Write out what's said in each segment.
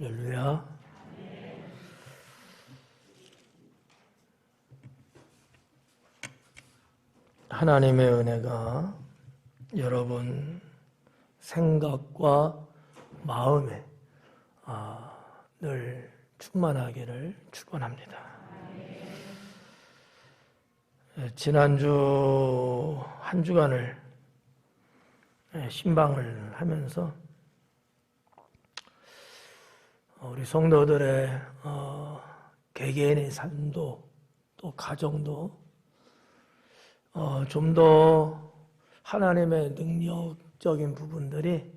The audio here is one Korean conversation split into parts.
할렐루야. 하나님의 은혜가 여러분 생각과 마음에 늘 충만하기를 축원합니다. 지난주 한 주간을 신방을 하면서 우리 성도들의 개개인의 삶도 또 가정도 좀 더 하나님의 능력적인 부분들이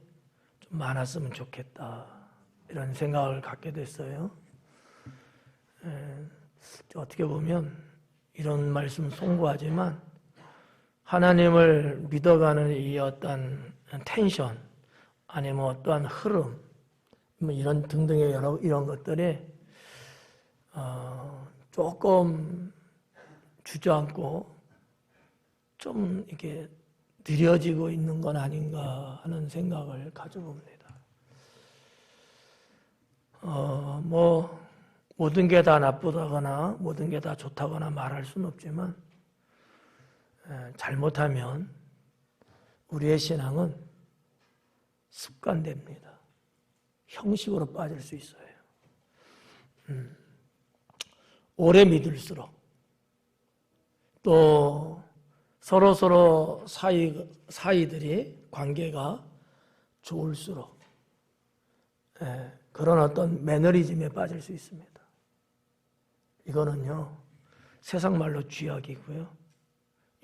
좀 많았으면 좋겠다, 이런 생각을 갖게 됐어요. 어떻게 보면 이런 말씀 송구하지만 하나님을 믿어가는 이 어떤 텐션 아니면 어떠한 흐름 이런 등등의 이런 것들이 조금 주저앉고 좀 이렇게 느려지고 있는 건 아닌가 하는 생각을 가져봅니다. 모든 게 다 나쁘다거나 모든 게 다 좋다거나 말할 수는 없지만 잘못하면 우리의 신앙은 습관됩니다. 형식으로 빠질 수 있어요. 오래 믿을수록 또 서로 사이들이 관계가 좋을수록 그런 어떤 매너리즘에 빠질 수 있습니다. 이거는요, 세상 말로 쥐약이고요,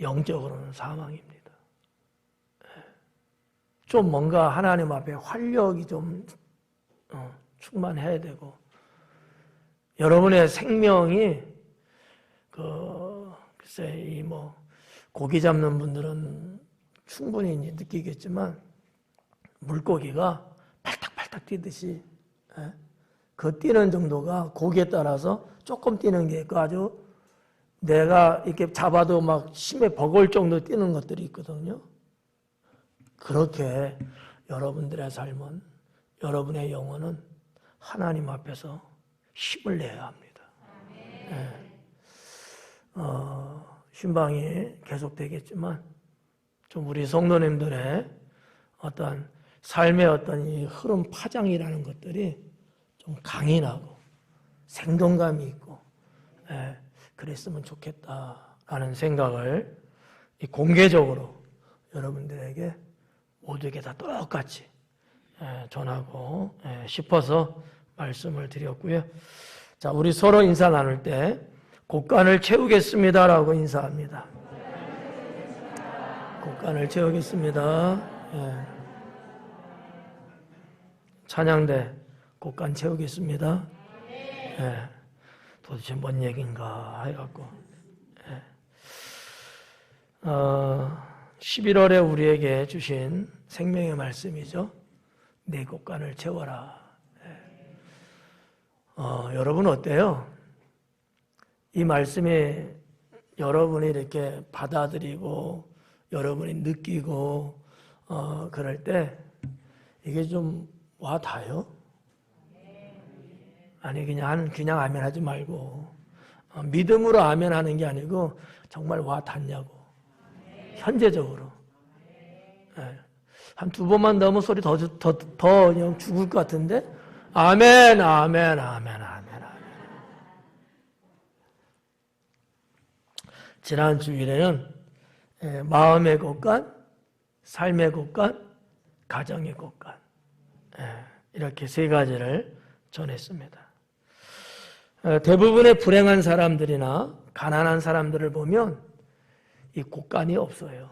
영적으로는 사망입니다. 좀 뭔가 하나님 앞에 활력이 좀 충만해야 되고, 여러분의 생명이 글쎄 고기 잡는 분들은 충분히 느끼겠지만 물고기가 팔딱팔딱 뛰듯이 그 뛰는 정도가 고기에 따라서 조금 뛰는 게 있고 아주 내가 이렇게 잡아도 막 심해 버거울 정도 뛰는 것들이 있거든요. 그렇게 여러분들의 삶은, 여러분의 영혼은 하나님 앞에서 힘을 내야 합니다. 신방이 계속되겠지만 좀 우리 성도님들의 어떤 삶의 어떤 이 흐름 파장이라는 것들이 좀 강인하고 생동감이 있고 그랬으면 좋겠다라는 생각을 공개적으로 여러분들에게 모두에게 다 똑같이 전하고 싶어서 말씀을 드렸고요. 자, 우리 서로 인사 나눌 때 곳간을 채우겠습니다라고 인사합니다. 곳간을 채우겠습니다. 찬양대 곳간 채우겠습니다. 도대체 뭔 얘기인가 해갖고 11월에 우리에게 주신 생명의 말씀이죠. 내 곳간을 채워라. 여러분 어때요? 이 말씀이 여러분이 이렇게 받아들이고 여러분이 느끼고 그럴 때 이게 좀 와 닿아요? 아니 그냥 아멘 하지 말고 믿음으로 아멘 하는 게 아니고 정말 와 닿냐고. 현재적으로 한 두 번만 넣으면 소리 더 그냥 죽을 것 같은데 아멘 아멘 아멘 아멘. 지난 주일에는 마음의 곳간, 삶의 곳간, 가정의 곳간 이렇게 세 가지를 전했습니다. 대부분의 불행한 사람들이나 가난한 사람들을 보면 이 곳간이 없어요.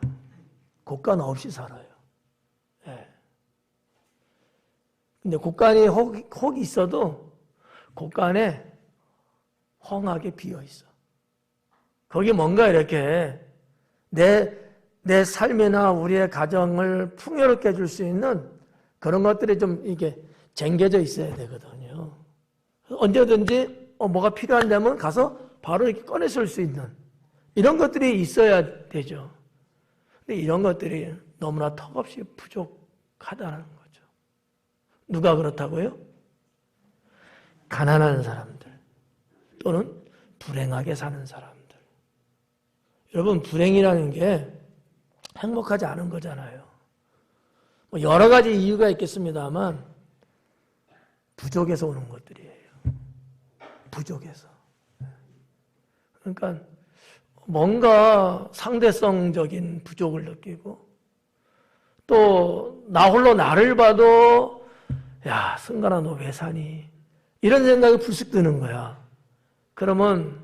곳간 없이 살아요. 근데 곳간이 혹 있어도 곳간에 헝하게 비어 있어. 거기 뭔가 이렇게 내 삶이나 우리의 가정을 풍요롭게 해줄 수 있는 그런 것들이 좀 이게 쟁겨져 있어야 되거든요. 언제든지 뭐가 필요한다면 가서 바로 이렇게 꺼내 쓸 수 있는 이런 것들이 있어야 되죠. 근데 이런 것들이 너무나 턱없이 부족하다는 거죠. 누가 그렇다고요? 가난한 사람들 또는 불행하게 사는 사람들. 여러분, 불행이라는 게 행복하지 않은 거잖아요. 뭐 여러 가지 이유가 있겠습니다만 부족해서 오는 것들이에요. 부족해서. 그러니까 뭔가 상대성적인 부족을 느끼고 또 나 홀로 나를 봐도 야, 승관아 너 왜 사니? 이런 생각이 불쑥 드는 거야. 그러면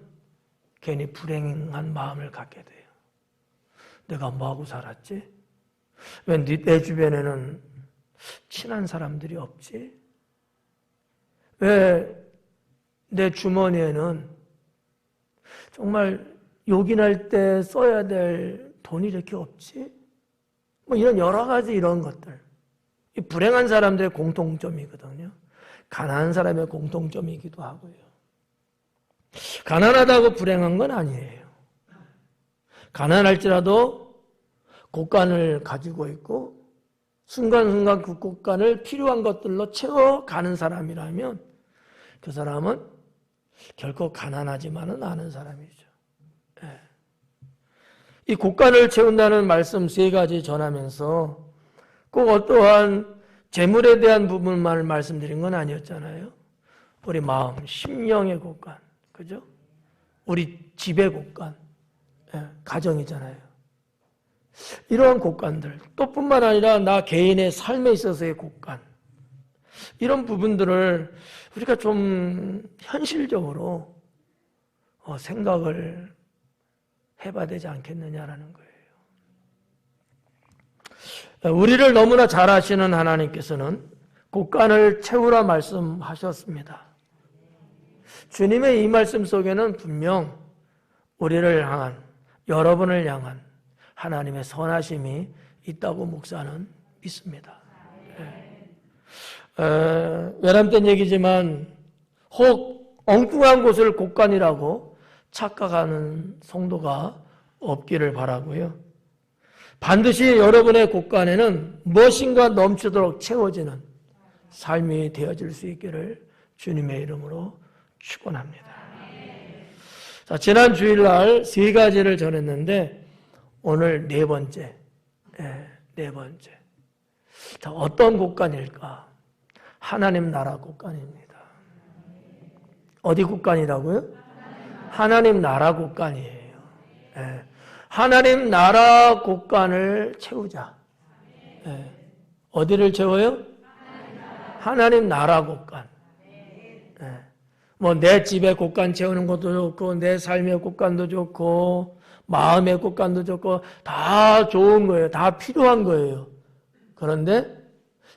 괜히 불행한 마음을 갖게 돼요. 내가 뭐하고 살았지? 왜 내 주변에는 친한 사람들이 없지? 왜 내 주머니에는 정말 요긴할 때 써야 될 돈이 이렇게 없지? 뭐 이런 여러 가지 이런 것들. 이 불행한 사람들의 공통점이거든요. 가난한 사람의 공통점이기도 하고요. 가난하다고 불행한 건 아니에요. 가난할지라도 곳간을 가지고 있고 순간순간 그 곳간을 필요한 것들로 채워가는 사람이라면 그 사람은 결코 가난하지만은 않은 사람이죠. 네. 이 곳간을 채운다는 말씀 세 가지 전하면서 꼭 어떠한 재물에 대한 부분만 말씀드린 건 아니었잖아요. 우리 마음, 심령의 곳간, 그죠? 우리 집의 곳간, 가정이잖아요. 이러한 곳간들, 또 뿐만 아니라 나 개인의 삶에 있어서의 곳간, 이런 부분들을 우리가 좀 현실적으로 생각을 해봐야 되지 않겠느냐라는 거예요. 우리를 너무나 잘 아시는 하나님께서는 곳간을 채우라 말씀하셨습니다. 주님의 이 말씀 속에는 분명 우리를 향한, 여러분을 향한 하나님의 선하심이 있다고 목사는 믿습니다. 외람된 얘기지만 혹 엉뚱한 곳을 곳간이라고 착각하는 성도가 없기를 바라고요. 반드시 여러분의 곳간에는 무엇인가 넘치도록 채워지는 삶이 되어질 수 있기를 주님의 이름으로 축원합니다. 자, 지난 주일날 세 가지를 전했는데 오늘 네 번째. 자, 어떤 곳간일까? 하나님 나라 곳간입니다. 어디 곳간이라고요? 하나님 나라 곳간이에요. 하나님 나라 곳간을 채우자. 어디를 채워요? 하나님 나라 곳간. 뭐 내 집의 곳간 채우는 것도 좋고 내 삶의 곳간도 좋고 마음의 곳간도 좋고 다 좋은 거예요. 다 필요한 거예요. 그런데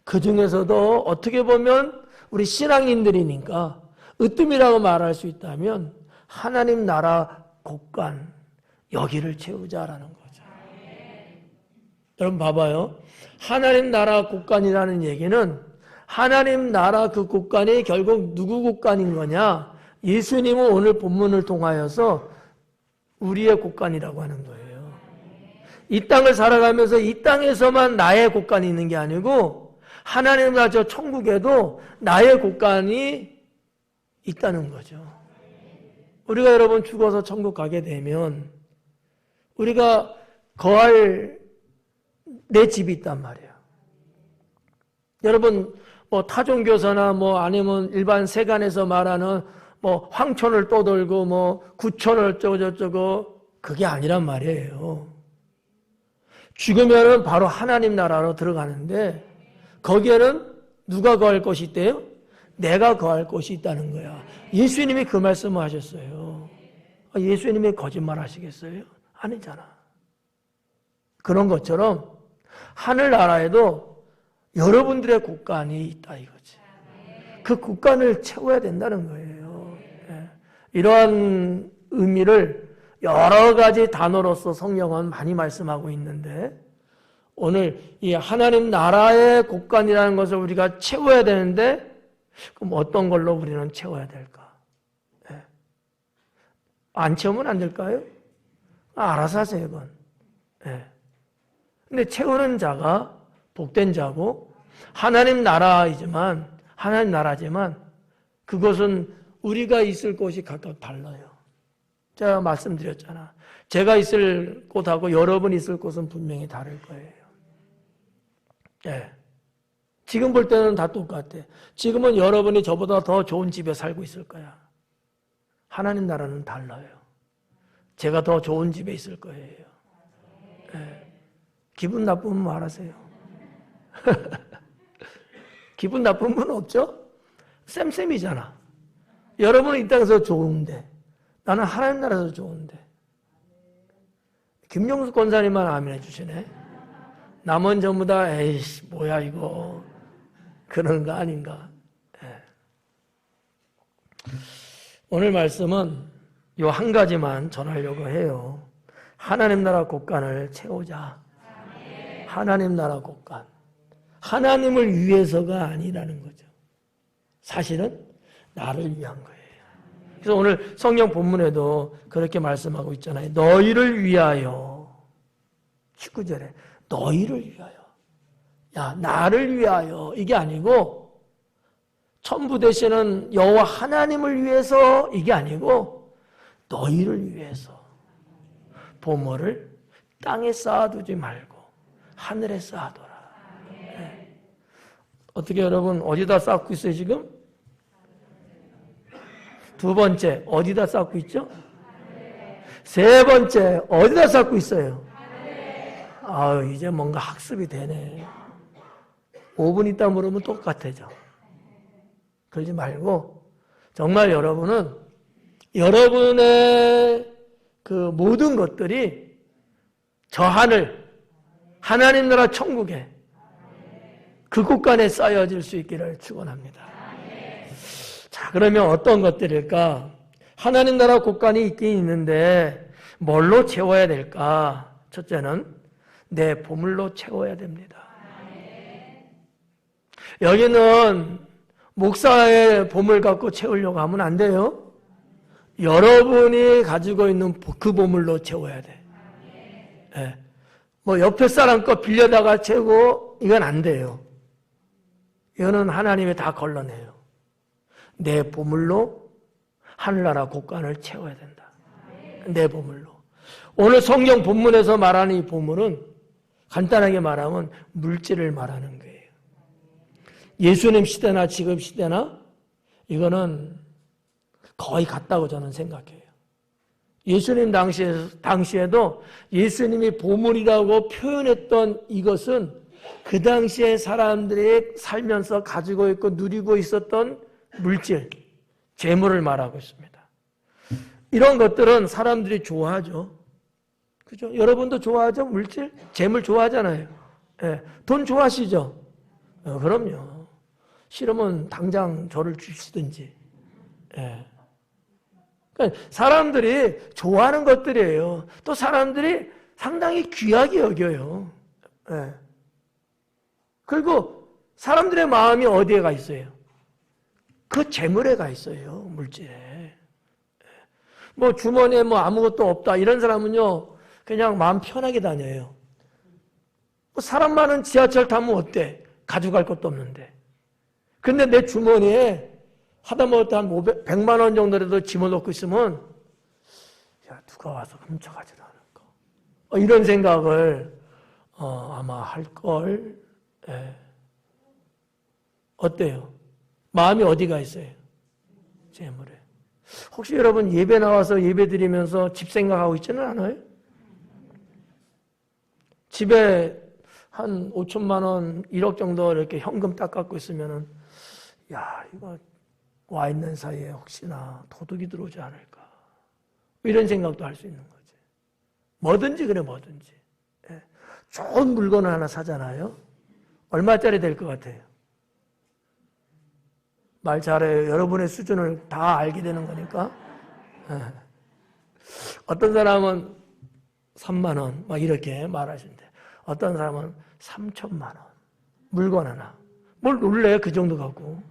그 중에서도 어떻게 보면 우리 신앙인들이니까 으뜸이라고 말할 수 있다면 하나님 나라 곳간 여기를 채우자라는 거죠. 여러분 봐봐요. 하나님 나라 곳간이라는 얘기는 하나님 나라 그 곳간이 결국 누구 곳간인 거냐? 예수님은 오늘 본문을 통하여서 우리의 곳간이라고 하는 거예요. 이 땅을 살아가면서 이 땅에서만 나의 곳간이 있는 게 아니고 하나님 나라 저 천국에도 나의 곳간이 있다는 거죠. 우리가 여러분 죽어서 천국 가게 되면 우리가 거할 내 집이 있단 말이에요. 여러분 뭐 타종교사나 뭐 아니면 일반 세간에서 말하는 뭐 황천을 떠돌고 뭐 구천을 어쩌고 저쩌고 그게 아니란 말이에요. 죽으면은 바로 하나님 나라로 들어가는데 거기에는 누가 거할 곳이 있대요? 내가 거할 곳이 있다는 거야. 예수님이 그 말씀을 하셨어요. 예수님이 거짓말 하시겠어요? 아니잖아. 그런 것처럼 하늘나라에도 여러분들의 곳간이 있다 이거지. 그 곳간을 채워야 된다는 거예요. 이러한 의미를 여러 가지 단어로서 성경은 많이 말씀하고 있는데 오늘 이 하나님 나라의 곳간이라는 것을 우리가 채워야 되는데 그럼 어떤 걸로 우리는 채워야 될까? 안 채우면 안 될까요? 알아서 하세요, 그건. 근데 채우는 자가 복된 자고 하나님 나라지만 그것은 우리가 있을 곳이 각각 달라요. 제가 말씀드렸잖아. 제가 있을 곳하고 여러분 있을 곳은 분명히 다를 거예요. 예. 지금 볼 때는 다 똑같아. 지금은 여러분이 저보다 더 좋은 집에 살고 있을 거야. 하나님 나라는 달라요. 제가 더 좋은 집에 있을 거예요. 예. 기분 나쁘면 말하세요. 기분 나쁜 분 없죠? 쌤쌤이잖아. 여러분은 이 땅에서 좋은데 나는 하나님 나라에서 좋은데. 김용수 권사님만 아멘해 주시네. 남은 전부 다 에이씨 뭐야 이거 그런 거 아닌가. 예. 오늘 말씀은 요 한 가지만 전하려고 해요. 하나님 나라 곳간을 채우자. 하나님 나라 곳간. 하나님을 위해서가 아니라는 거죠. 사실은 나를 위한 거예요. 그래서 오늘 성경 본문에도 그렇게 말씀하고 있잖아요. 너희를 위하여. 19절에 너희를 위하여. 야, 나를 위하여. 이게 아니고 천부 되시는 여호와 하나님을 위해서 이게 아니고 너희를 위해서. 보물을 땅에 쌓아두지 말고 하늘에 쌓아둬라. 네. 어떻게 여러분 어디다 쌓고 있어요 지금? 두 번째 어디다 쌓고 있죠? 세 번째 어디다 쌓고 있어요? 아유 이제 뭔가 학습이 되네. 5분 있다 물으면 똑같아져. 그러지 말고 정말 여러분은 여러분의 그 모든 것들이 저 하늘 하나님 나라 천국에 그 곳간에 쌓여질 수 있기를 축원합니다. 자, 그러면 어떤 것들일까? 하나님 나라 곳간이 있긴 있는데 뭘로 채워야 될까? 첫째는 내 보물로 채워야 됩니다. 여기는 목사의 보물 갖고 채우려고 하면 안 돼요. 여러분이 가지고 있는 그 보물로 채워야 돼. 네. 뭐 옆에 사람 거 빌려다가 채우고 이건 안 돼요. 이거는 하나님이 다 걸러내요. 내 보물로 하늘나라 곳간을 채워야 된다. 내 보물로. 오늘 성경 본문에서 말하는 이 보물은 간단하게 말하면 물질을 말하는 거예요. 예수님 시대나 지금 시대나 이거는 거의 같다고 저는 생각해요. 예수님 당시에도 예수님이 보물이라고 표현했던 이것은 그 당시에 사람들이 살면서 가지고 있고 누리고 있었던 물질, 재물을 말하고 있습니다. 이런 것들은 사람들이 좋아하죠. 그죠? 여러분도 좋아하죠? 물질? 재물 좋아하잖아요. 예. 돈 좋아하시죠? 그럼요. 싫으면 당장 저를 주시든지. 예. 그러니까 사람들이 좋아하는 것들이에요. 또 사람들이 상당히 귀하게 여겨요. 예. 그리고 사람들의 마음이 어디에 가 있어요? 그 재물에 가 있어요. 물질에. 뭐 주머니에 뭐 아무것도 없다 이런 사람은요 그냥 마음 편하게 다녀요. 뭐 사람 많은 지하철 타면 어때? 가져갈 것도 없는데. 근데 내 주머니에 하다못해 한 100만 원 정도라도 집어넣고 있으면 야 누가 와서 훔쳐가지도 않을까. 이런 생각을 아마 할걸. 예. 어때요? 마음이 어디가 있어요? 재물에. 혹시 여러분 예배 나와서 예배 드리면서 집 생각하고 있지는 않아요? 집에 한 5천만 원, 1억 정도 이렇게 현금 딱 갖고 있으면은 야 이거 와 있는 사이에 혹시나 도둑이 들어오지 않을까 이런 생각도 할 수 있는 거지. 뭐든지 그래 뭐든지. 예. 좋은 물건을 하나 사잖아요. 얼마짜리 될 것 같아요? 말 잘해요. 여러분의 수준을 다 알게 되는 거니까. 예. 어떤 사람은 3만 원 막 이렇게 말하신대. 어떤 사람은 3천만 원 물건 하나. 뭘 놀래 그 정도 갖고.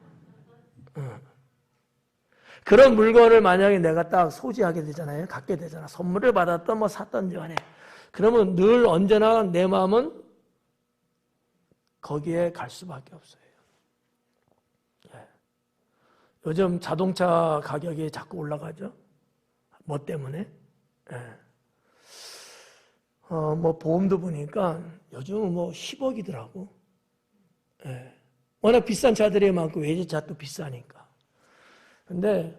그런 물건을 만약에 내가 딱 소지하게 되잖아요. 갖게 되잖아. 선물을 받았던 뭐 샀던지 간에. 그러면 늘 언제나 내 마음은 거기에 갈 수밖에 없어요. 네. 요즘 자동차 가격이 자꾸 올라가죠. 뭐 때문에? 예. 뭐 보험도 보니까 요즘은 뭐 10억이더라고. 예. 워낙 비싼 차들이 많고 외제차 또 비싸니까. 근데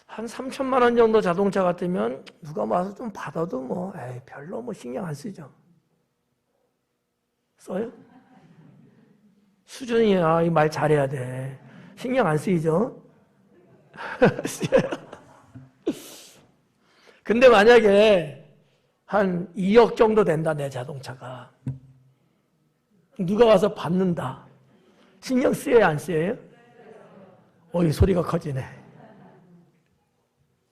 한 3천만 원 정도 자동차 같으면 누가 와서 좀 받아도 뭐 별로 뭐 신경 안 쓰죠. 써요? 수준이야. 이 말 잘해야 돼. 신경 안 쓰이죠? 근데 만약에 한 2억 정도 된다, 내 자동차가. 누가 와서 받는다. 신경 쓰여요, 안 쓰여요? 이 소리가 커지네.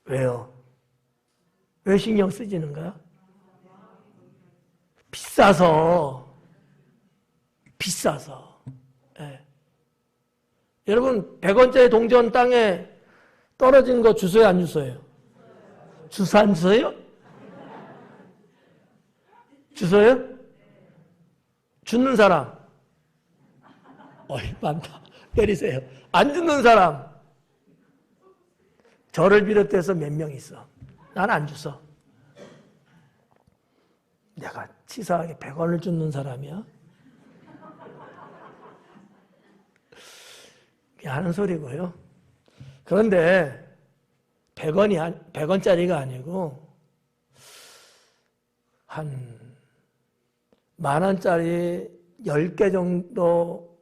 왜요? 왜 신경 쓰지는 거야? 비싸서. 예. 여러분 100원짜리 동전 땅에 떨어진 거 주소요, 안 주소요? 주소 안 주소요? 주소요? 주는 사람 많다. 때리세요. 안 주는 사람 저를 비롯해서 몇 명 있어. 난 안 주소. 내가 치사하게 100원을 주는 사람이야? 하는 소리고요. 그런데 100원짜리가 아니고 한 10,000원짜리 10개 정도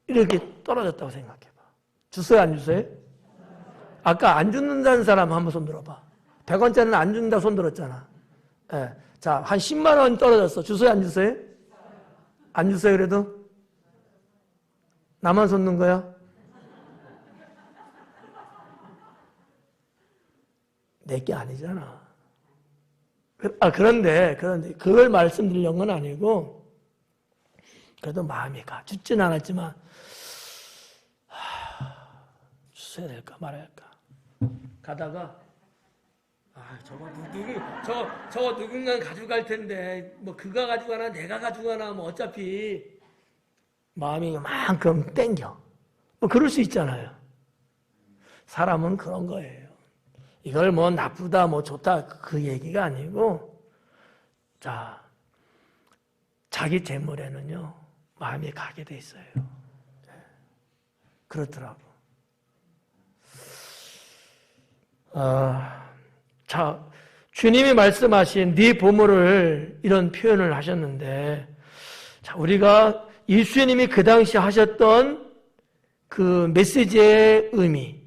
이렇게 떨어졌다고 생각해봐. 주소요, 안 주소요? 아까 안 죽는다는 사람 한번 손 들어봐. 100원짜리는 안 준다 손 들었잖아. 예. 자, 한 10만 원 떨어졌어. 주소요, 안 주소요? 안 주소요, 그래도? 나만 손 든 거야? 내게 아니잖아. 그런데 그걸 말씀드리려는 건 아니고, 그래도 마음이 가. 죽진 않았지만, 주셔야 될까 말아야 할까. 가다가, 저거 누군가 가져갈 텐데, 뭐 그가 가져가나 내가 가져가나, 뭐 어차피 마음이 이만큼 땡겨. 뭐 그럴 수 있잖아요. 사람은 그런 거예요. 이걸 뭐 나쁘다, 뭐 좋다, 그 얘기가 아니고, 자, 자기 재물에는요, 마음이 가게 돼 있어요. 그렇더라고. 자, 주님이 말씀하신 네 보물을 이런 표현을 하셨는데, 자, 우리가 예수님이 그 당시 하셨던 그 메시지의 의미,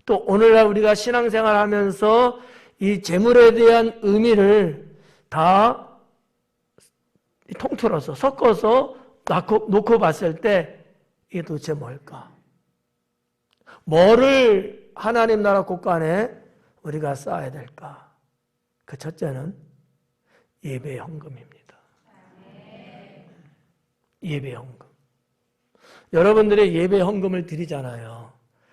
또 오늘날 우리가 신앙생활 하면서 이 재물에 대한 의미를 다 통틀어서 섞어서 놓고 봤을 때 이게 도대체 뭘까? 뭐를 하나님 나라 곳간에 우리가 쌓아야 될까? 그 첫째는 예배 헌금입니다. 예배 헌금. 여러분들의 예배 헌금을 드리잖아요.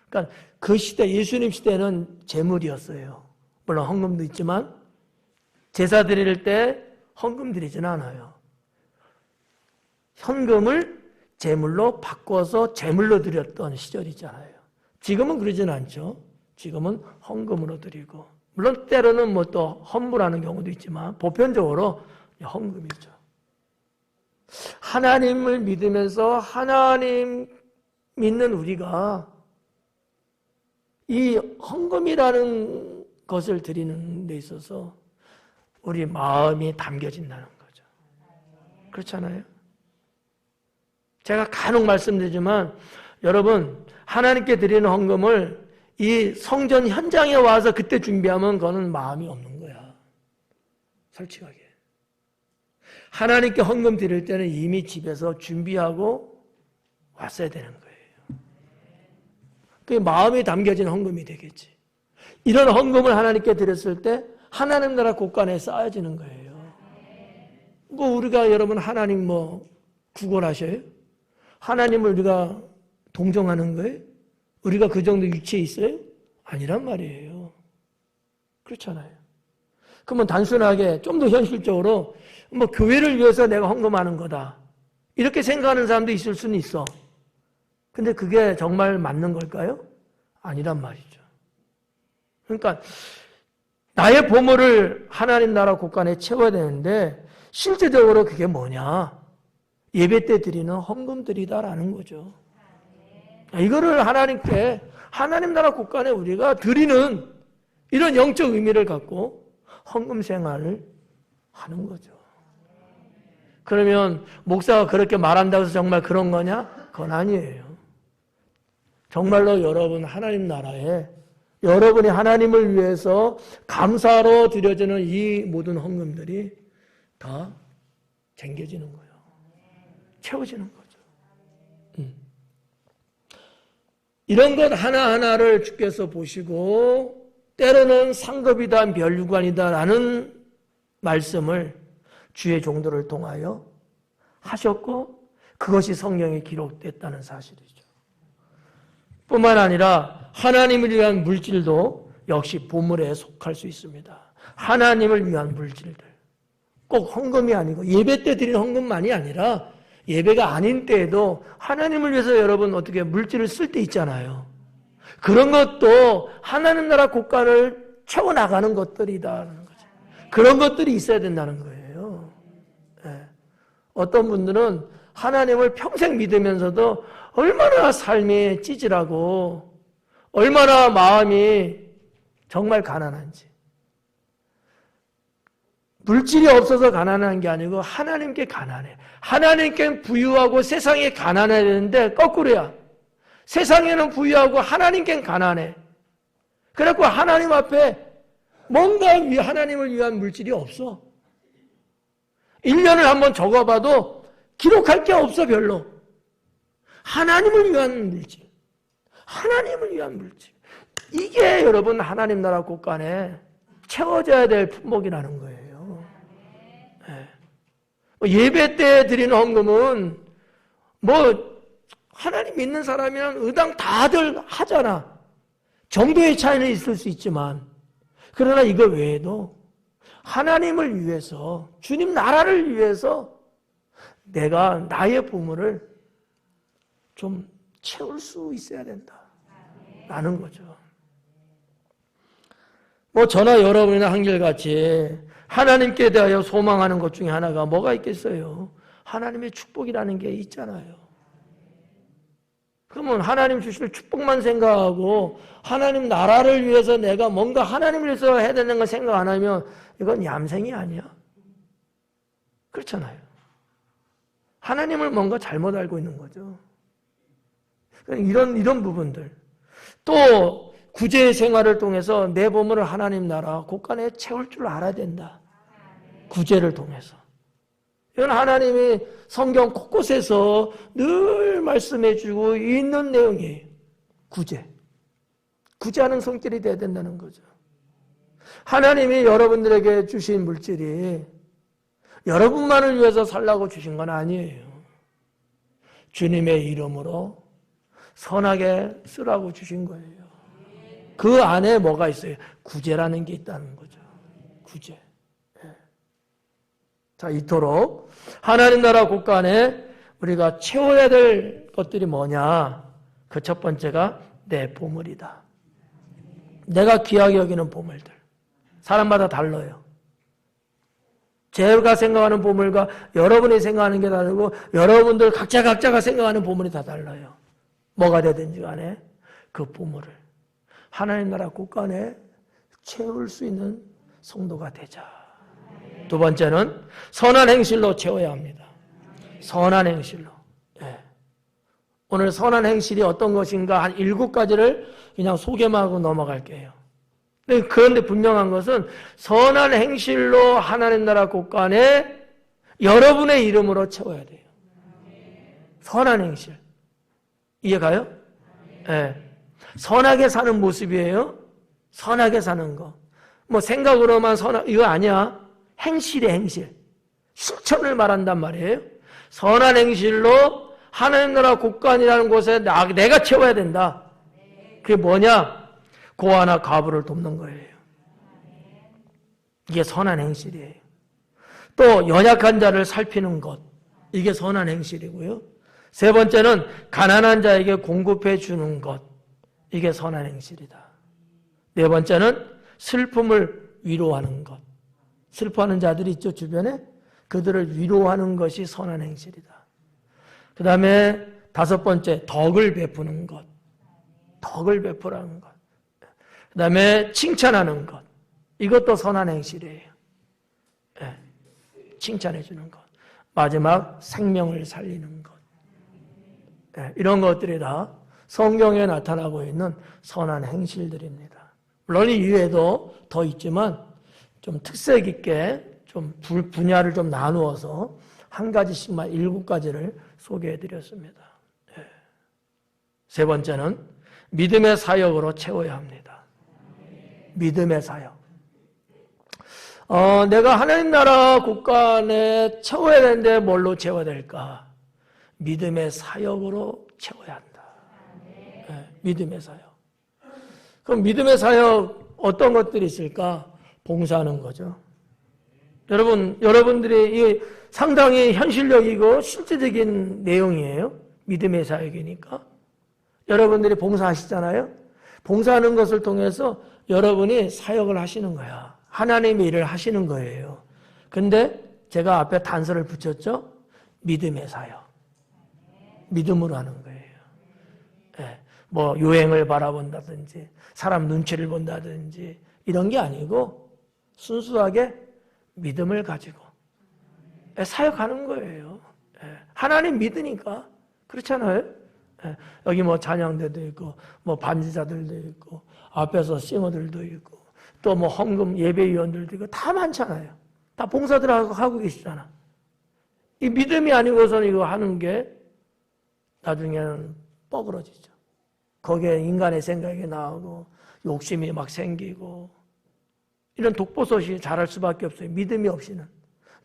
그러니까 그 시대, 예수님 시대는 제물이었어요. 물론 헌금도 있지만 제사 드릴 때 헌금 드리지는 않아요. 현금을 제물로 바꿔서 제물로 드렸던 시절이잖아요. 지금은 그러진 않죠. 지금은 헌금으로 드리고, 물론 때로는 뭐 또 헌물하는 경우도 있지만 보편적으로 헌금이죠. 하나님을 믿으면서 하나님 믿는 우리가 이 헌금이라는 것을 드리는 데 있어서 우리 마음이 담겨진다는 거죠. 그렇잖아요? 제가 간혹 말씀드리지만 여러분, 하나님께 드리는 헌금을 이 성전 현장에 와서 그때 준비하면 그거는 마음이 없는 거야. 솔직하게. 하나님께 헌금 드릴 때는 이미 집에서 준비하고 왔어야 되는 거예요. 그게 마음이 담겨진 헌금이 되겠지. 이런 헌금을 하나님께 드렸을 때 하나님 나라 곳간에 쌓여지는 거예요. 뭐 우리가 여러분 하나님 뭐 구걸하셔요? 하나님을 우리가 동정하는 거예요? 우리가 그 정도 위치에 있어요? 아니란 말이에요. 그렇잖아요. 그러면 단순하게 좀 더 현실적으로 뭐 교회를 위해서 내가 헌금하는 거다, 이렇게 생각하는 사람도 있을 수는 있어. 근데 그게 정말 맞는 걸까요? 아니란 말이죠. 그러니까 나의 보물을 하나님 나라 곳간에 채워야 되는데 실제적으로 그게 뭐냐? 예배 때 드리는 헌금들이다라는 거죠. 이거를 하나님께 하나님 나라 곳간에 우리가 드리는 이런 영적 의미를 갖고 헌금 생활을 하는 거죠. 그러면 목사가 그렇게 말한다고 해서 정말 그런 거냐? 그건 아니에요. 정말로 여러분 하나님 나라에 여러분이 하나님을 위해서 감사로 드려지는 이 모든 헌금들이 다 챙겨지는 거예요. 채워지는 거죠. 이런 것 하나하나를 주께서 보시고 때로는 상급이다 멸류관이다라는 말씀을 주의 종들을 통하여 하셨고 그것이 성경에 기록됐다는 사실이죠. 뿐만 아니라 하나님을 위한 물질도 역시 보물에 속할 수 있습니다. 하나님을 위한 물질들. 꼭 헌금이 아니고 예배 때 드리는 헌금만이 아니라 예배가 아닌 때에도 하나님을 위해서 여러분 어떻게 물질을 쓸 때 있잖아요. 그런 것도 하나님 나라 곳간을 채워나가는 것들이다라는 거죠. 그런 것들이 있어야 된다는 거예요. 네. 어떤 분들은 하나님을 평생 믿으면서도 얼마나 삶이 찌질하고 얼마나 마음이 정말 가난한지. 물질이 없어서 가난한 게 아니고 하나님께 가난해. 하나님께 부유하고 세상에 가난해야 되는데 거꾸로야. 세상에는 부유하고 하나님께 가난해. 그래갖고 하나님 앞에 뭔가 하나님을 위한 물질이 없어. 1년을 한번 적어봐도 기록할 게 없어 별로. 하나님을 위한 물질. 하나님을 위한 물질. 이게 여러분 하나님 나라 곳간에 채워져야 될 품목이라는 거예요. 예배 때 드리는 헌금은 하나님 믿는 사람이면 의당 다들 하잖아. 정도의 차이는 있을 수 있지만 그러나 이거 외에도 하나님을 위해서 주님 나라를 위해서 내가 나의 보물을 좀 채울 수 있어야 된다 라는 거죠. 저나 여러분이나 한결같이 하나님께 대하여 소망하는 것 중에 하나가 뭐가 있겠어요? 하나님의 축복이라는 게 있잖아요. 그러면 하나님 주실 축복만 생각하고 하나님 나라를 위해서 내가 뭔가 하나님을 위해서 해야 되는 걸 생각 안 하면 이건 얌생이 아니야. 그렇잖아요. 하나님을 뭔가 잘못 알고 있는 거죠. 이런 부분들. 또 구제 생활을 통해서 내 보물을 하나님 나라 곳간에 채울 줄 알아야 된다. 구제를 통해서. 이건 하나님이 성경 곳곳에서 늘 말씀해 주고 있는 내용이에요. 구제. 구제하는 손길이 돼야 된다는 거죠. 하나님이 여러분들에게 주신 물질이 여러분만을 위해서 살라고 주신 건 아니에요. 주님의 이름으로 선하게 쓰라고 주신 거예요. 그 안에 뭐가 있어요? 구제라는 게 있다는 거죠. 구제. 자, 이토록 하나님 나라 곳간에 우리가 채워야 될 것들이 뭐냐? 그 첫 번째가 내 보물이다. 내가 귀하게 여기는 보물들. 사람마다 달라요. 제가 생각하는 보물과 여러분이 생각하는 게 다르고 여러분들 각자가 생각하는 보물이 다 달라요. 뭐가 되든지 간에 그 보물을 하나님 나라 곳간에 채울 수 있는 성도가 되자. 두 번째는 선한 행실로 채워야 합니다. 선한 행실로. 네. 오늘 선한 행실이 어떤 것인가 한 7가지를 그냥 소개만 하고 넘어갈게요. 그런데 분명한 것은 선한 행실로 하나님 나라 곳간에 여러분의 이름으로 채워야 돼요. 선한 행실. 이해가요? 네. 선하게 사는 모습이에요. 선하게 사는 거. 생각으로만 이거 아니야. 행실의 행실. 실천을 말한단 말이에요. 선한 행실로 하나님 나라 곳간이라는 곳에 내가 채워야 된다. 그게 뭐냐? 고아나 과부를 돕는 거예요. 이게 선한 행실이에요. 또 연약한 자를 살피는 것. 이게 선한 행실이고요. 세 번째는 가난한 자에게 공급해 주는 것. 이게 선한 행실이다. 네 번째는 슬픔을 위로하는 것. 슬퍼하는 자들이 있죠, 주변에. 그들을 위로하는 것이 선한 행실이다. 그 다음에 다섯 번째, 덕을 베푸는 것. 덕을 베푸라는 것. 그 다음에 칭찬하는 것. 이것도 선한 행실이에요. 네. 칭찬해 주는 것. 마지막, 생명을 살리는 것. 네. 이런 것들이 다 성경에 나타나고 있는 선한 행실들입니다. 물론 이외에도 더 있지만 좀 특색 있게 좀 분야를 좀 나누어서 한 가지씩만 7가지를 소개해 드렸습니다. 네. 세 번째는 믿음의 사역으로 채워야 합니다. 믿음의 사역. 내가 하나님 나라 국가 안에 채워야 되는데 뭘로 채워야 될까? 믿음의 사역으로 채워야 한다. 네, 믿음의 사역. 그럼 믿음의 사역 어떤 것들이 있을까? 봉사하는 거죠. 여러분들이 상당히 현실적이고 실제적인 내용이에요. 믿음의 사역이니까. 여러분들이 봉사하시잖아요. 봉사하는 것을 통해서 여러분이 사역을 하시는 거야. 하나님의 일을 하시는 거예요. 근데 제가 앞에 단서를 붙였죠? 믿음의 사역. 믿음으로 하는 거예요. 네. 뭐 유행을 바라본다든지 사람 눈치를 본다든지 이런 게 아니고 순수하게 믿음을 가지고 사역하는 거예요. 하나님 믿으니까. 그렇잖아요. 여기 뭐 찬양대도 있고 뭐 반지자들도 있고 앞에서 싱어들도 있고 또 뭐 헌금 예배위원들도 있고 다 많잖아요. 다 봉사들 하고 계시잖아. 이 믿음이 아니고서는 이거 하는 게 나중에는 뻐그러지죠. 거기에 인간의 생각이 나오고 욕심이 막 생기고 이런 독버섯이 자랄 수밖에 없어요. 믿음이 없이는.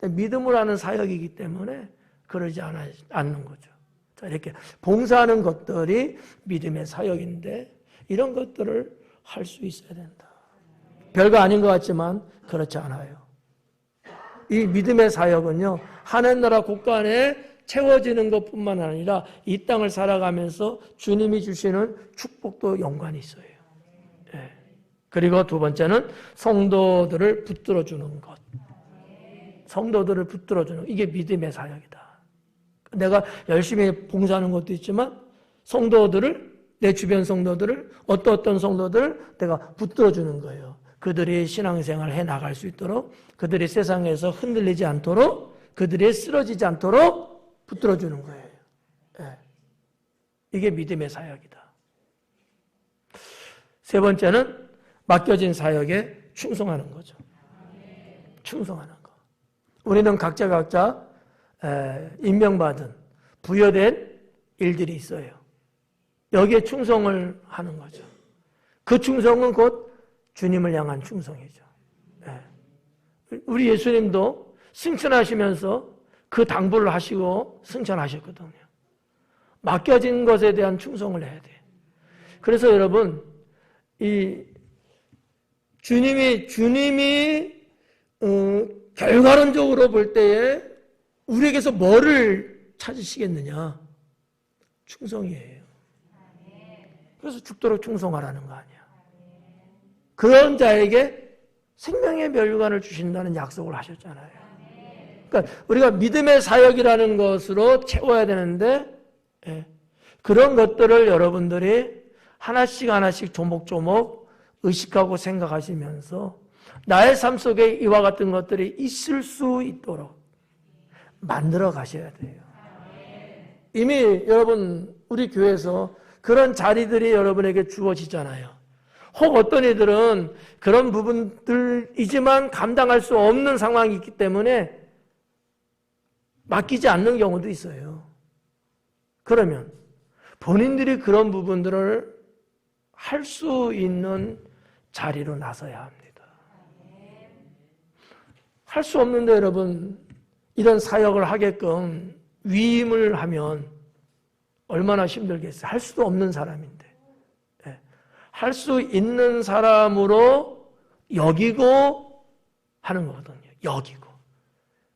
믿음으로 하는 사역이기 때문에 그러지 않는 거죠. 자, 이렇게 봉사하는 것들이 믿음의 사역인데 이런 것들을 할 수 있어야 된다. 별거 아닌 것 같지만 그렇지 않아요. 이 믿음의 사역은요, 하나님 나라 국가 안에 채워지는 것뿐만 아니라 이 땅을 살아가면서 주님이 주시는 축복도 연관이 있어요. 네. 그리고 두 번째는 성도들을 붙들어주는 것. 성도들을 붙들어주는 이게 믿음의 사역이다. 내가 열심히 봉사하는 것도 있지만 성도들을 내 주변 성도들을 어떤 성도들을 내가 붙들어주는 거예요. 그들이 신앙생활을 해나갈 수 있도록 그들이 세상에서 흔들리지 않도록 그들이 쓰러지지 않도록 붙들어주는 거예요. 네. 이게 믿음의 사역이다. 세 번째는 맡겨진 사역에 충성하는 거죠. 충성하는 거. 우리는 각자 임명받은 부여된 일들이 있어요. 여기에 충성을 하는 거죠. 그 충성은 곧 주님을 향한 충성이죠. 우리 예수님도 승천하시면서 그 당부를 하시고 승천하셨거든요. 맡겨진 것에 대한 충성을 해야 돼. 그래서 여러분, 이 주님이 결과론적으로 볼 때에 우리에게서 뭐를 찾으시겠느냐? 충성이에요. 그래서 죽도록 충성하라는 거 아니야. 그런 자에게 생명의 멸류관을 주신다는 약속을 하셨잖아요. 그러니까 우리가 믿음의 사역이라는 것으로 채워야 되는데 그런 것들을 여러분들이 하나씩 조목조목 의식하고 생각하시면서 나의 삶 속에 이와 같은 것들이 있을 수 있도록 만들어 가셔야 돼요. 이미 여러분 우리 교회에서 그런 자리들이 여러분에게 주어지잖아요. 혹 어떤 이들은 그런 부분들이지만 감당할 수 없는 상황이 있기 때문에 맡기지 않는 경우도 있어요. 그러면 본인들이 그런 부분들을 할 수 있는 자리로 나서야 합니다. 할 수 없는데 여러분 이런 사역을 하게끔 위임을 하면 얼마나 힘들겠어요. 할 수도 없는 사람인데. 할 수 있는 사람으로 여기고 하는 거거든요. 여기고.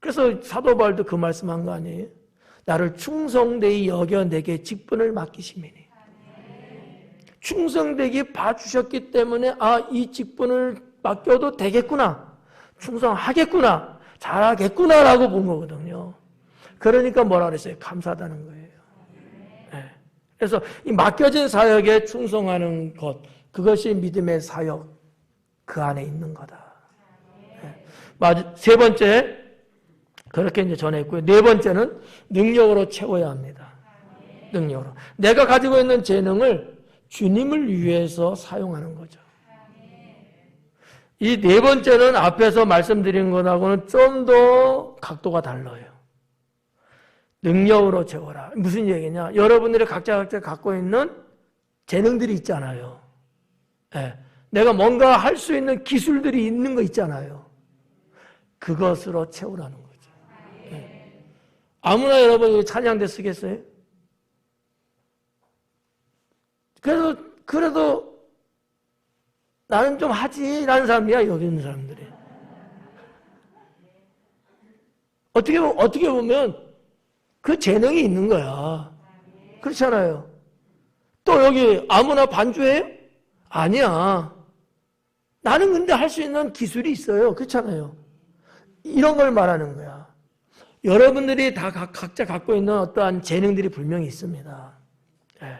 그래서 사도 바울도 그 말씀한 거 아니에요? 나를 충성되이 여겨 내게 직분을 맡기심이니. 충성되게 봐주셨기 때문에 이 직분을 맡겨도 되겠구나, 충성하겠구나, 잘하겠구나라고 본 거거든요. 그러니까 뭐라 그랬어요? 감사하다는 거예요. 네. 그래서 이 맡겨진 사역에 충성하는 것, 그것이 믿음의 사역 그 안에 있는 거다. 네. 세 번째, 그렇게 이제 전했고요. 네 번째는 능력으로 채워야 합니다. 능력으로. 내가 가지고 있는 재능을 주님을 위해서 사용하는 거죠. 이 네 번째는 앞에서 말씀드린 것하고는 좀 더 각도가 달라요. 능력으로 채워라. 무슨 얘기냐? 여러분들이 각자 갖고 있는 재능들이 있잖아요. 네. 내가 뭔가 할 수 있는 기술들이 있는 거 있잖아요. 그것으로 채우라는 거죠. 네. 아무나 여러분 찬양대 쓰겠어요? 그래도 나는 좀 하지라는 사람이야, 여기 있는 사람들이. 어떻게 보면 그 재능이 있는 거야. 그렇잖아요. 또 여기 아무나 반주해요? 아니야. 나는 근데 할 수 있는 기술이 있어요. 그렇잖아요. 이런 걸 말하는 거야. 여러분들이 다 각자 갖고 있는 어떠한 재능들이 분명히 있습니다. 네.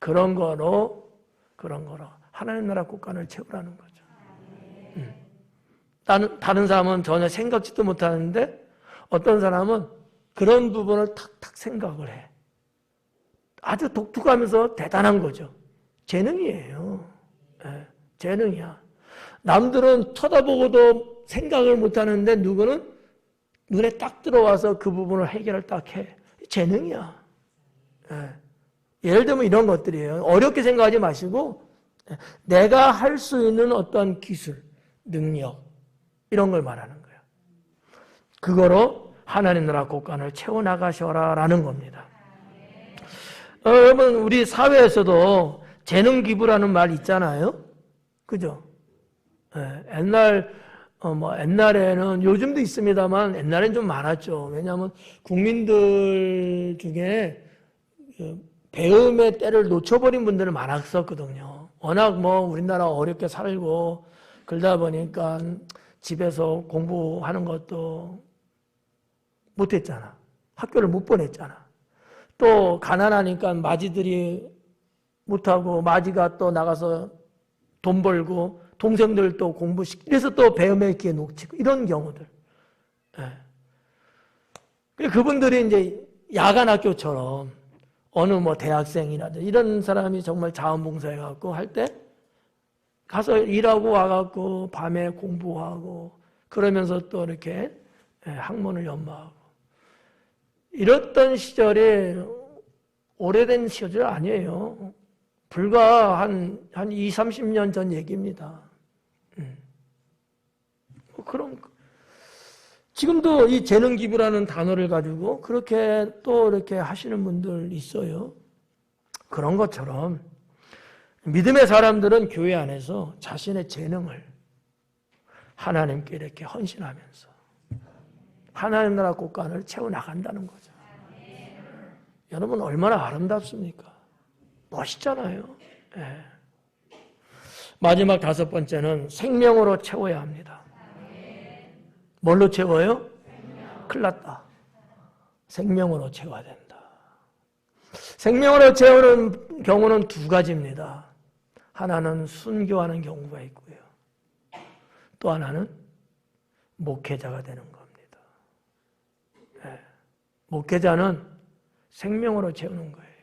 그런 거로 하나님 나라 국간을 채우라는 거죠. 다른 사람은 전혀 생각지도 못하는데 어떤 사람은 그런 부분을 탁탁 생각을 해. 아주 독특하면서 대단한 거죠. 재능이에요. 네, 재능이야. 남들은 쳐다보고도 생각을 못하는데 누구는 눈에 딱 들어와서 그 부분을 해결을 딱 해. 재능이야. 네. 예를 들면 이런 것들이에요. 어렵게 생각하지 마시고 내가 할 수 있는 어떤 기술, 능력 이런 걸 말하는 거예요. 그거로 하나님 나라 국간을 채워나가셔라라는 겁니다. 여러분 우리 사회에서도 재능 기부라는 말 있잖아요. 그죠? 옛날에는 요즘도 있습니다만 옛날엔 좀 많았죠. 왜냐하면 국민들 중에 배움의 때를 놓쳐버린 분들은 많았었거든요. 워낙 우리나라 어렵게 살고 그러다 보니까 집에서 공부하는 것도 못했잖아. 학교를 못 보냈잖아. 또 가난하니까 마지들이 못하고 마지가 또 나가서 돈 벌고 동생들 또 공부시키고 그래서 또 배움의 기회 놓치고 이런 경우들. 그분들이 이제 야간 학교처럼 어느 대학생이라든지 이런 사람이 정말 자원봉사해갖고 할 때 가서 일하고 와갖고 밤에 공부하고 그러면서 또 이렇게 학문을 연마하고 이랬던 시절이 오래된 시절 아니에요. 불과 한 20, 30년 전 얘기입니다. 그럼 지금도 이 재능 기부라는 단어를 가지고 그렇게 또 이렇게 하시는 분들 있어요. 그런 것처럼 믿음의 사람들은 교회 안에서 자신의 재능을 하나님께 이렇게 헌신하면서 하나님 나라 국간을 채워나간다는 거죠. 여러분 얼마나 아름답습니까? 멋있잖아요. 네. 마지막 다섯 번째는 생명으로 채워야 합니다. 뭘로 채워요? 큰일 났다. 생명으로 채워야 된다. 생명으로 채우는 경우는 두 가지입니다. 하나는 순교하는 경우가 있고요. 또 하나는 목회자가 되는 겁니다. 네. 목회자는 생명으로 채우는 거예요.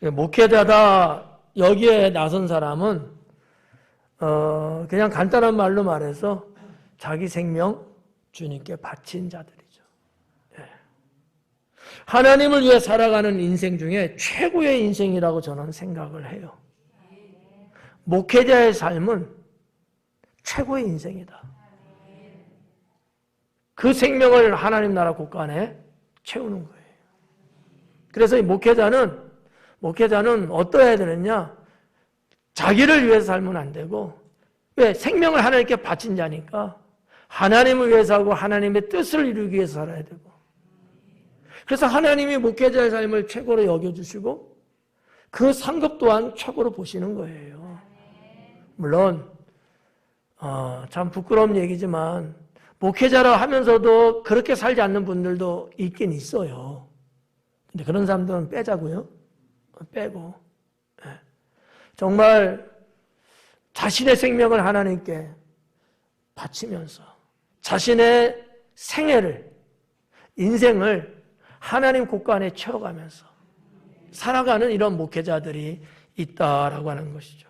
네. 목회자다 여기에 나선 사람은 그냥 간단한 말로 말해서 자기 생명 주님께 바친 자들이죠. 네. 하나님을 위해 살아가는 인생 중에 최고의 인생이라고 저는 생각을 해요. 목회자의 삶은 최고의 인생이다. 그 생명을 하나님 나라 국간에 채우는 거예요. 그래서 이 목회자는 어떠해야 되느냐? 자기를 위해서 살면 안 되고, 왜? 생명을 하나님께 바친 자니까 하나님을 위해서 하고 하나님의 뜻을 이루기 위해서 살아야 되고, 그래서 하나님이 목회자의 삶을 최고로 여겨주시고 그 상급 또한 최고로 보시는 거예요. 물론 참 부끄러운 얘기지만 목회자라 하면서도 그렇게 살지 않는 분들도 있긴 있어요. 근데 그런 사람들은 빼자고요. 빼고 정말 자신의 생명을 하나님께 바치면서 자신의 생애를, 인생을 하나님 곳간에 채워가면서 살아가는 이런 목회자들이 있다라고 하는 것이죠.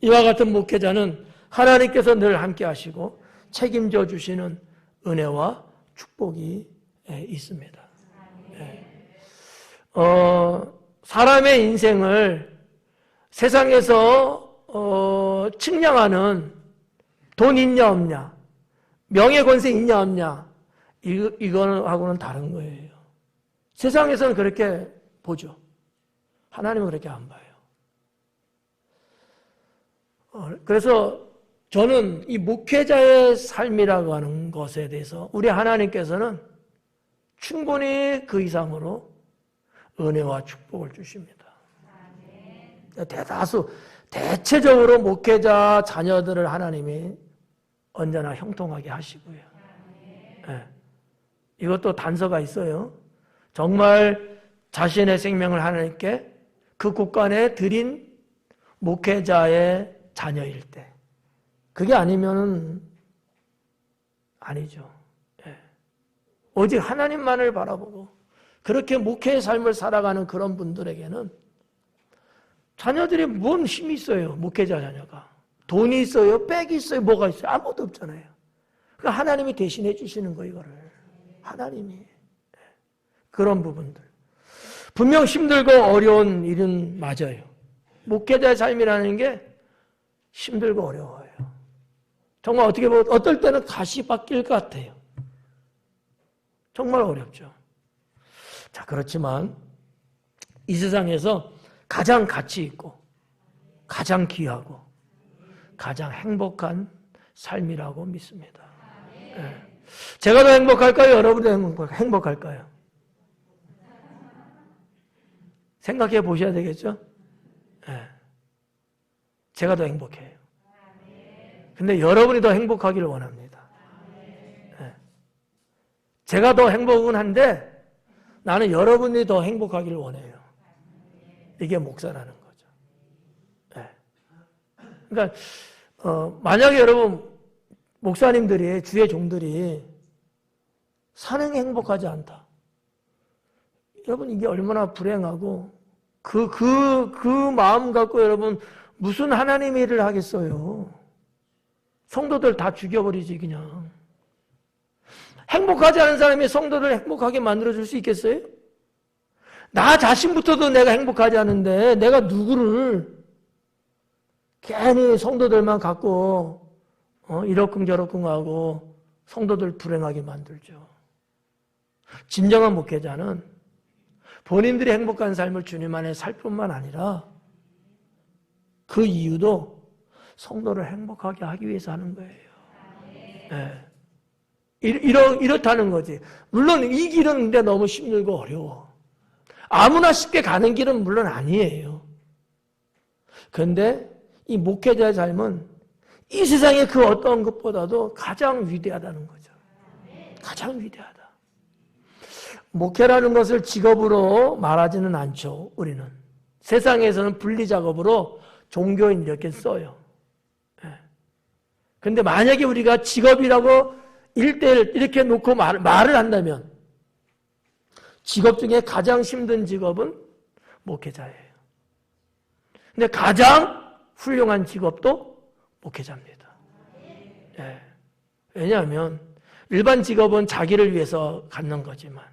이와 같은 목회자는 하나님께서 늘 함께 하시고 책임져 주시는 은혜와 축복이 있습니다. 사람의 인생을 세상에서 측량하는 돈 있냐 없냐, 명예 권세 있냐 없냐, 이거하고는 다른 거예요. 세상에서는 그렇게 보죠. 하나님은 그렇게 안 봐요. 그래서 저는 이 목회자의 삶이라고 하는 것에 대해서 우리 하나님께서는 충분히 그 이상으로 은혜와 축복을 주십니다. 대체적으로 목회자 자녀들을 하나님이 언제나 형통하게 하시고요. 네. 이것도 단서가 있어요. 정말 자신의 생명을 하나님께 그 곳간에 드린 목회자의 자녀일 때, 그게 아니면은 아니죠. 네. 오직 하나님만을 바라보고 그렇게 목회의 삶을 살아가는 그런 분들에게는 자녀들이 뭔 힘이 있어요. 목회자 자녀가 돈이 있어요, 빽이 있어요, 뭐가 있어요? 아무것도 없잖아요. 그러니까 하나님이 대신해 주시는 거, 이거를 하나님이. 그런 부분들 분명 힘들고 어려운 일은 맞아요. 목회자의 삶이라는 게 힘들고 어려워요. 정말 어떻게 보면 어떨 때는 가시밭길 같아요. 정말 어렵죠. 자, 그렇지만 이 세상에서 가장 가치 있고 가장 귀하고 가장 행복한 삶이라고 믿습니다. 네. 제가 더 행복할까요? 여러분이 더 행복할까요? 생각해 보셔야 되겠죠? 네. 제가 더 행복해요. 근데 여러분이 더 행복하기를 원합니다. 네. 제가 더 행복은 한데 나는 여러분이 더 행복하기를 원해요. 이게 목사라는 거죠. 네. 그러니까 만약에 여러분 목사님들이, 주의 종들이 산행이 행복하지 않다. 여러분 이게 얼마나 불행하고 그 마음 갖고 여러분 무슨 하나님의 일을 하겠어요. 성도들 다 죽여버리지 그냥. 행복하지 않은 사람이 성도를 행복하게 만들어줄 수 있겠어요? 나 자신부터도 내가 행복하지 않은데 내가 누구를 괜히 성도들만 갖고 이러쿵저러쿵 하고 성도들 불행하게 만들죠. 진정한 목회자는 본인들이 행복한 삶을 주님 안에 살 뿐만 아니라 그 이유도 성도를 행복하게 하기 위해서 하는 거예요. 네. 이렇다는 거지. 물론 이 길은 근데 너무 힘들고 어려워. 아무나 쉽게 가는 길은 물론 아니에요. 그런데 이 목회자의 삶은 이 세상의 그 어떤 것보다도 가장 위대하다는 거죠. 가장 위대하다. 목회라는 것을 직업으로 말하지는 않죠, 우리는. 세상에서는 분리작업으로 종교인 이렇게 써요. 그런데 만약에 우리가 직업이라고 1대1 이렇게 놓고 말을 한다면 직업 중에 가장 힘든 직업은 목회자예요. 근데 가장 훌륭한 직업도 목회자입니다. 예. 왜냐하면 일반 직업은 자기를 위해서 갖는 거지만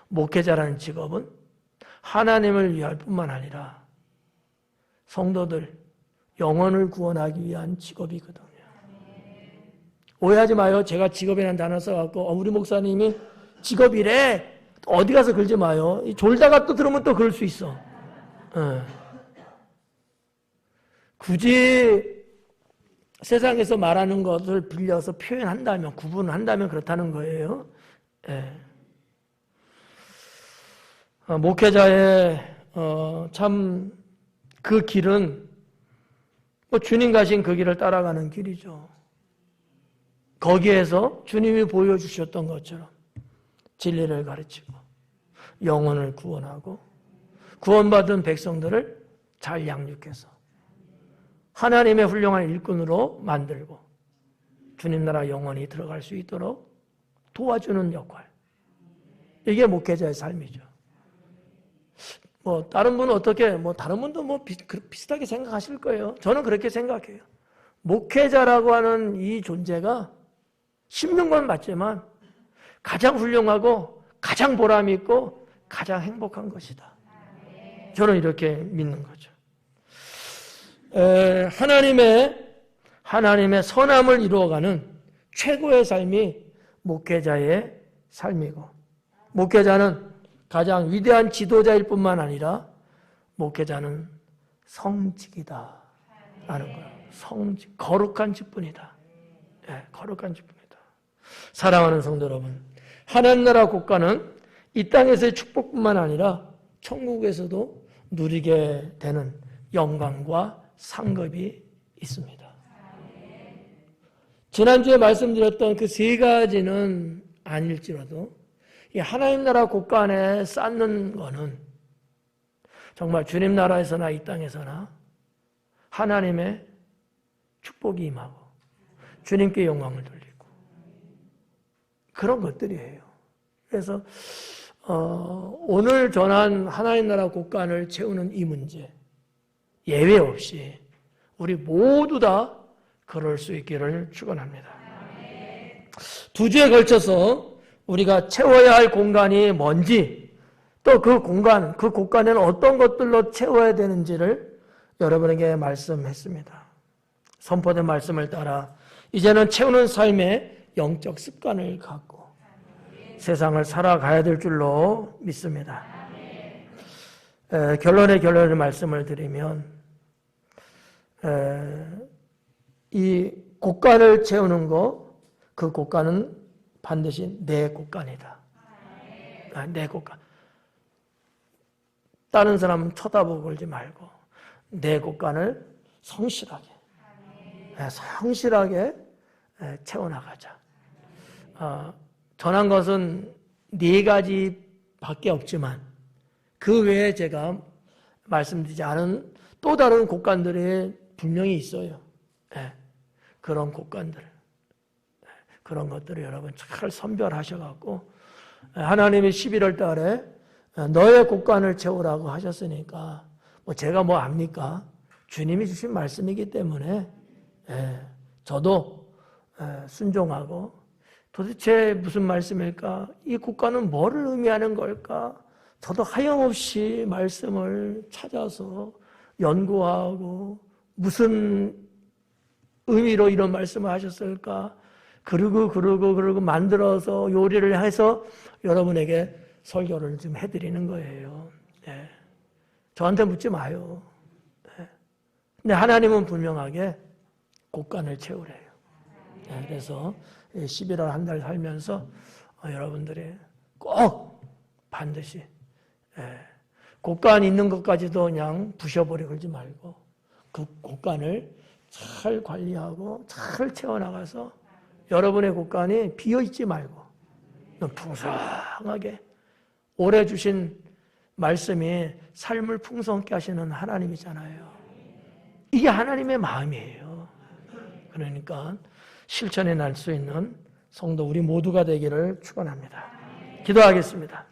목회자라는 직업은 하나님을 위할 뿐만 아니라 성도들 영혼을 구원하기 위한 직업이거든요. 오해하지 마요. 제가 직업이라는 단어 써갖고 우리 목사님이 직업이래 어디 가서 그러지 마요. 졸다가 또 들으면 또 그럴 수 있어. 굳이 세상에서 말하는 것을 빌려서 표현한다면, 구분한다면 그렇다는 거예요. 예. 목회자의 참 그 길은 주님 가신 그 길을 따라가는 길이죠. 거기에서 주님이 보여주셨던 것처럼 진리를 가르치고 영혼을 구원하고 구원받은 백성들을 잘 양육해서 하나님의 훌륭한 일꾼으로 만들고 주님 나라 영원히 들어갈 수 있도록 도와주는 역할. 이게 목회자의 삶이죠. 다른 분은 어떻게, 다른 분도 비슷하게 생각하실 거예요. 저는 그렇게 생각해요. 목회자라고 하는 이 존재가 힘든 건 맞지만 가장 훌륭하고 가장 보람 있고 가장 행복한 것이다. 저는 이렇게 믿는 거죠. 하나님의 선함을 이루어가는 최고의 삶이 목회자의 삶이고, 목회자는 가장 위대한 지도자일 뿐만 아니라 목회자는 성직이다 라는 거예요. 성직, 거룩한 직분이다. 네, 거룩한 직분이다. 사랑하는 성도 여러분, 하나님 나라 국가는 이 땅에서의 축복뿐만 아니라 천국에서도 누리게 되는 영광과 상급이 있습니다. 지난주에 말씀드렸던 그 세 가지는 아닐지라도 이 하나님 나라 국가 안에 쌓는 거는 정말 주님 나라에서나 이 땅에서나 하나님의 축복이 임하고 주님께 영광을 돌리고 그런 것들이에요. 그래서 오늘 전한 하나님 나라 국간을 채우는 이 문제 예외 없이 우리 모두 다 그럴 수 있기를 축원합니다. 두 주에 걸쳐서 우리가 채워야 할 공간이 뭔지, 또 그 공간에는 어떤 것들로 채워야 되는지를 여러분에게 말씀했습니다. 선포된 말씀을 따라 이제는 채우는 삶의 영적 습관을 갖고 세상을 살아가야 될 줄로 믿습니다. 결론의 말씀을 드리면 이 곳간을 채우는 그 곳간은 반드시 내 곳간이다. 내 곳간. 다른 사람 쳐다보고 그러지 말고 내 곳간을 성실하게 채워나가자. 전한 것은 네 가지밖에 없지만 그 외에 제가 말씀드리지 않은 또 다른 곳간들이 분명히 있어요. 그런 곳간들. 그런 것들을 여러분 잘 선별하셔갖고 하나님이 11월 달에 너의 곳간을 채우라고 하셨으니까 제가 뭐 압니까? 주님이 주신 말씀이기 때문에 저도 순종하고 도대체 무슨 말씀일까? 이 곳간은 뭐를 의미하는 걸까? 저도 하염없이 말씀을 찾아서 연구하고 무슨 의미로 이런 말씀을 하셨을까? 그러고 만들어서 요리를 해서 여러분에게 설교를 좀 해드리는 거예요. 저한테 묻지 마요. 근데 하나님은 분명하게 곳간을 채우래요. 그래서 11월 한 달 살면서 여러분들이 꼭 반드시 곳간 있는 것까지도 그냥 부셔버리고 그러지 말고 그 곳간을 잘 관리하고 잘 채워나가서 여러분의 곳간이 비어있지 말고 풍성하게 오래 주신 말씀이 삶을 풍성케 하시는 하나님이잖아요. 이게 하나님의 마음이에요. 그러니까 실천해 날 수 있는 성도 우리 모두가 되기를 축원합니다. 기도하겠습니다.